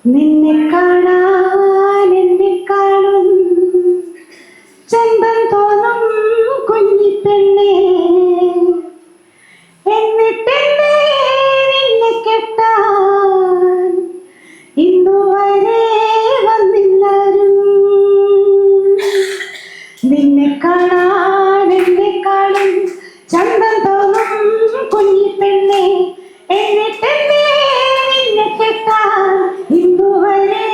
നിന്നെ കാണാൻ എന്നെ കാണും ചന്തം തോന്നും കുഞ്ഞിപ്പെണ്ണേ, എന്നിട്ടെന്നെ നിന്നെ കെട്ടാൻ ഇന്നുവരെ വന്നില്ലാരും. നിന്നെ കാണാൻ എന്നെ കാണും ചന്തം തോന്നും കുഞ്ഞിപ്പെണ്ണേ, എന്നിട്ടെന്നെ നിന്നെ കെട്ടാൻ ഇന്നുവരെ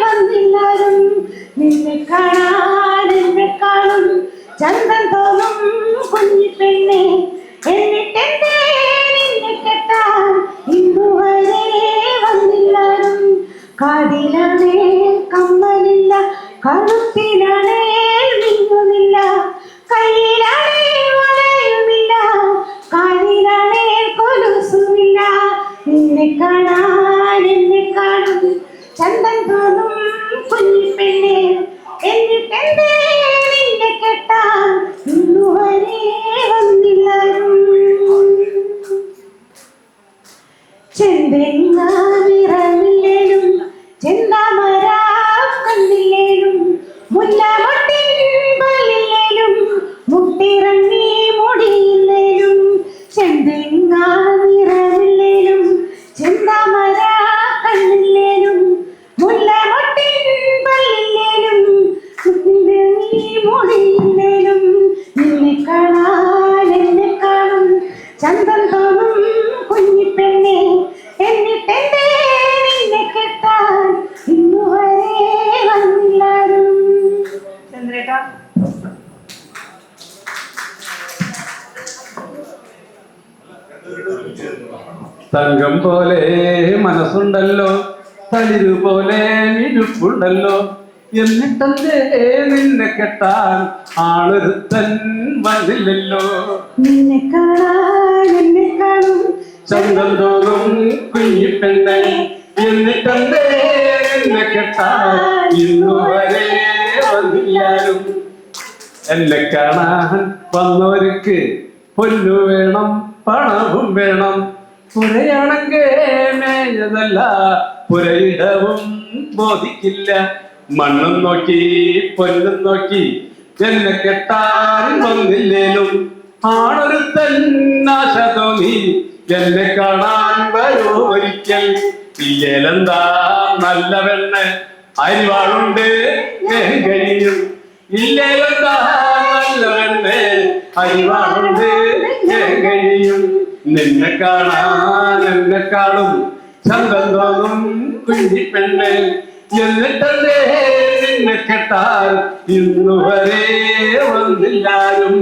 വന്നില്ലാരും. നിന്നെ കാണാൻ എന്നെ കാണും ചന്തം തോന്നും കുഞ്ഞിപ്പെണ്ണേ, എന്നിട്ടെന്നെ നിന്നെ കെട്ടാൻ ഇന്നുവരെ വന്നില്ലാരും. കാതിലാണേ കമ്മലില്ല, കഴുത്തിലാണേ മിന്നുന്നില്ല, കയ്യിലാണേ വളയുമില്ല, കാലിലാണേ കൊലുസുമില്ല. നിന്നെ കാണാൻ എന്നെ കാണും ചന്തം തോന്നും കുഞ്ഞിപ്പെണ്ണേ, എന്നിട്ടെന്നെ നിന്നെ കെട്ടാൻ ഇന്നുവരെ വന്നില്ലാരും. ചെന്തെങ്ങ നിറമില്ലേലും ചെന്താമര കണ്ടില്ലേലും, മുല്ലമൊട്ടിൻ പല്ലില്ലേലും, മുട്ടിറങ്ങി മുടിയില്ലേലും. ചെന്തെങ്ങ നിറമില്ലേലും ചെന്താമര കണ്ടില്ലേലും, മുല്ലമൊട്ടിൻ പല്ലില്ലേലും, മുട്ടിറങ്ങി മുടിയില്ലേലും. നിന്നെ കാണാൻ എന്നെ കാണും ചന്തം തോന്നും കുഞ്ഞിപ്പെണ്ണേ, എന്നിട്ടെന്നെ നിന്നെ കെട്ടാൻ ഇന്നുവരെ വന്നില്ലാരും. ചന്ദ്രേട്ടാ, തങ്കം പോലെ മനസ്സുണ്ടല്ലോ, തളിരു പോലെ മിടുപ്പുണ്ടല്ലോ, എന്നിട്ടല്ലേ നിന്നെ കെട്ടാൻ ആളൊരുത്തൻ വന്നില്ലല്ലോ. നിന്നെ കാണാൻ എന്നെ കാണും ചന്തം തോന്നും കുഞ്ഞിപ്പെണ്ണെ, എന്നിട്ടല്ലേ നിന്നെ കെട്ടാൻ ഇന്നുവരെ വന്നില്ലാരും. എന്നെ കാണാൻ വന്നവർക്ക് പൊന്നു വേണം, പണവും വേണം, പുരയാണെങ്കിൽ മേഞ്ഞതല്ല പുരയിടവും ബോധിക്കില്ല. മണ്ണും നോക്കി പൊന്നും നോക്കി എന്നെ കെട്ടാൻ വന്നില്ലേലും ആണൊരുത്തൻ ആശ തോന്നി എന്നെ കാണാൻ വരൂ ഒരിക്കൽ. ഇല്ലേലെന്താ നല്ല പെണ്ണ് അരിവാളുണ്ട് കഴിയും, ഇല്ലേലെന്താ നല്ല പെണ്ണ് അരിവാളുണ്ട് കഴിയും. നിന്നെ കാണാൻ എന്നെക്കാളും ചന്തം തോന്നും കുഞ്ഞിപ്പെണ്ണ്, എന്നിട്ടല്ലേ നിന്നെ കെട്ടാൻ ഇന്നുവരെ വന്നില്ലാരും.